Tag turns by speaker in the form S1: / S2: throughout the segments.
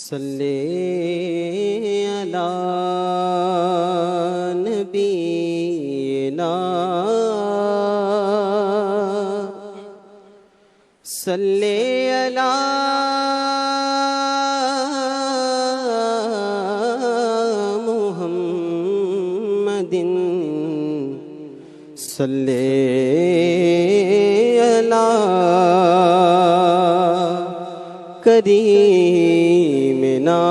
S1: صلی علی نبینا صلی علی محمد صلی علی کریمنا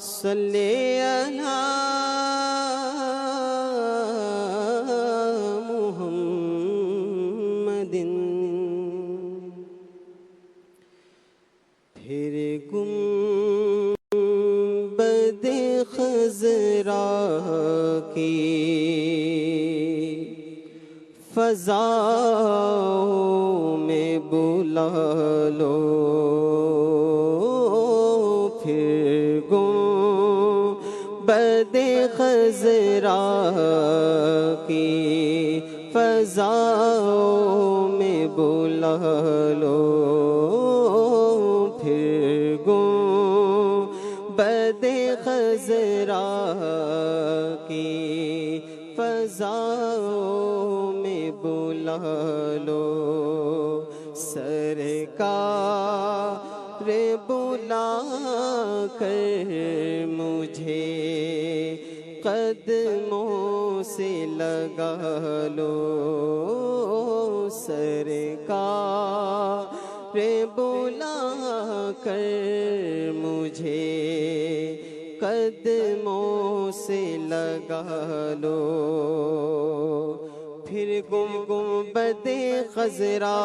S1: صلی علی محمد پھر گنبد خضرا کی فضاؤں میں بلا لو، پھر گنبد خضرا کی فضاؤں میں بلا لو، پھر گنبد خضرا کی فضاؤں میں بلا لو، سرکار بلا کر مجھے قدموں سے لگا لو، سرکار بلا کر مجھے قدموں سے لگا لو، پھر گنبد خضرا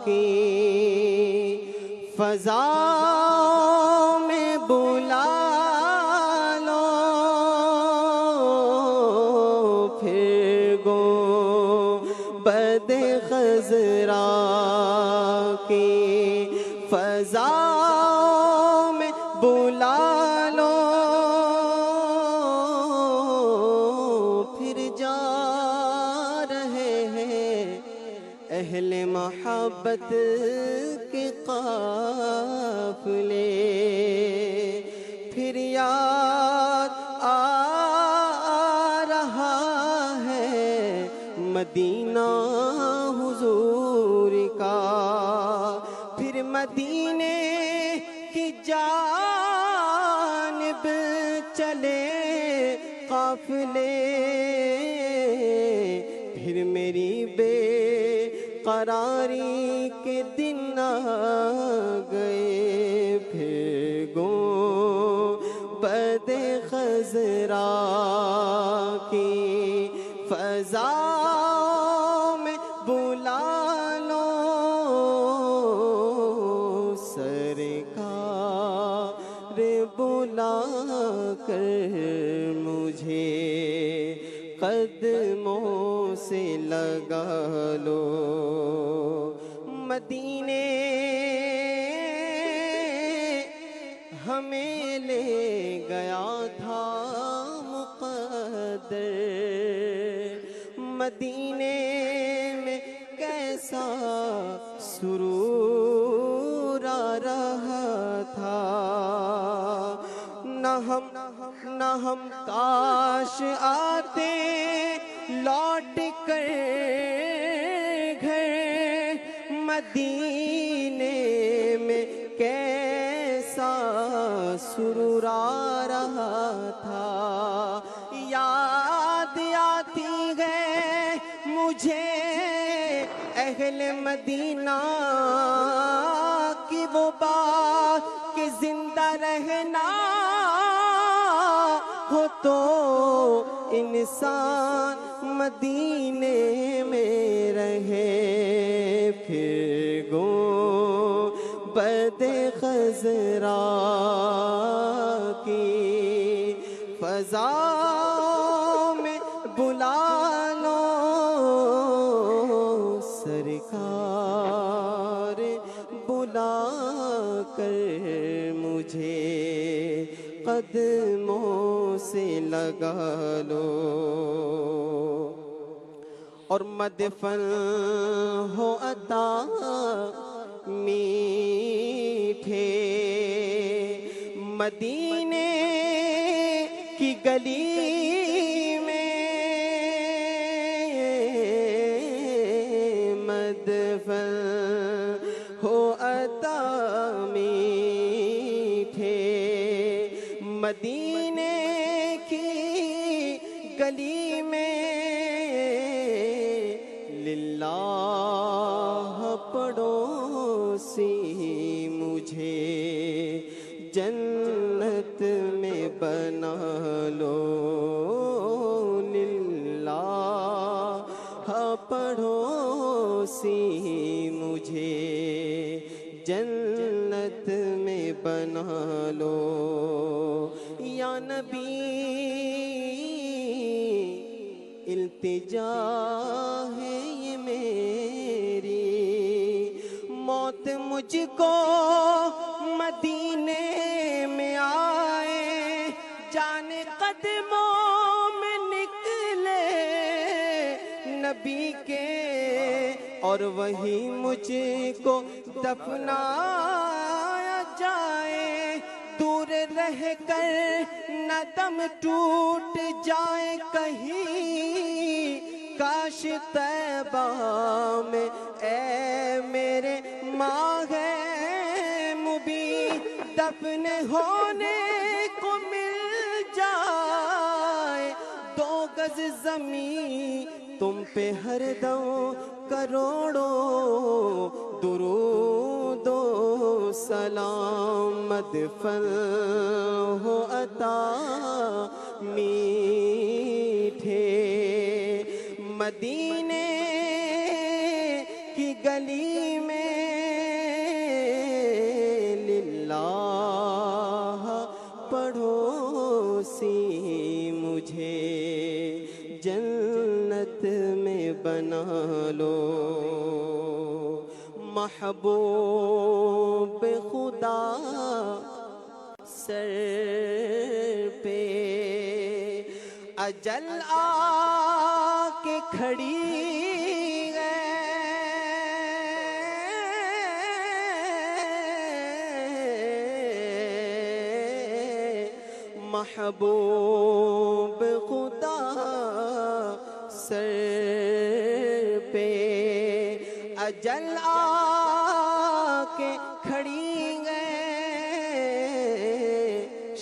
S1: کی فضاؤں میں بلا لو، پھر گنبد خضرا کی فضاؤں میں بلا لو، پھر جا رہے ہیں اہل محبت کے قافلے، پھر یاد آ رہا ہے مدینہ حضور کا، پھر مدینے کی جانب چلے قافلے، پھر میری بے قراری کے دن آ گئے، پھر گنبد خضرا کی فضاؤں میں بلا لو، سرکار بلا کر مجھے قدموں سے لگا لو، مدینے ہمیں لے گیا تھا مقدر، مدینے میں کیسا سرور آ رہا تھا، نہ ہم کاش آتے لوٹ کر گھر، مدینے میں کیسا سرور آ رہا تھا، یاد آتی ہے مجھے اہل مدینہ کی وہ بات کہ زندہ رہنا ہو تو انسان مدینے میں رہے، پھر گنبد خضرا کی فضاؤں میں بلا لو، سرکار بلا کر مجھے قدموں سے لگا لو، اور مدفن ہو عطا مدینے کی گلی میں مدفن ہو عطا میٹھے، مدینے کی گلی میں للہ پڑوسی مجھے جنت میں بنا لو، للہ پڑوسی مجھے جنت میں بنا لو، یا نبی التجا ہے یہ میری، موت مجھ کو مدینے میں آئے، جان قدموں میں نکلے نبی کے، اور وہی مجھ کو دفنایا جائے، دور رہ کر نہ دم ٹوٹ جائے کہیں، کاش طیبہ میں اے میرے ماں ہے مبی دفن ہونے کو مل جائے، 2 گز زمین تم پہ ہر دم کروڑوں درود و سلام، مدفن ہو عطا میٹھے، مدینے کی گلی میں للہ پڑوسی مجھے جنت میں بنا لو، محبوب خدا سر پہ اجل آ کے کھڑی ہے، محبوب خدا سر پہ اجل آ کے کھڑی ہے،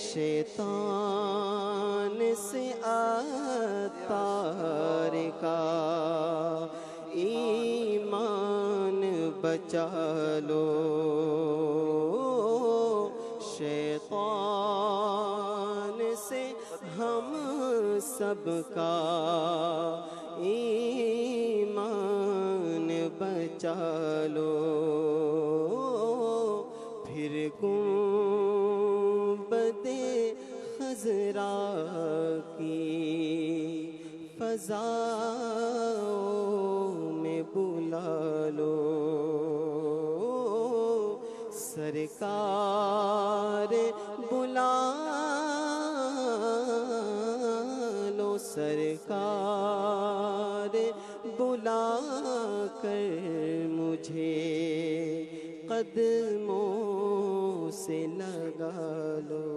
S1: شیطان سے عطار کا ایمان بچا لو، شیطان سے ہم سب کا ایمان بچا لو، پھر گنبد خضرا کی فضاؤں میں بلا لو، سرکار بلا لو، سرکار بلا کر مجھے قدموں سے لگا لو۔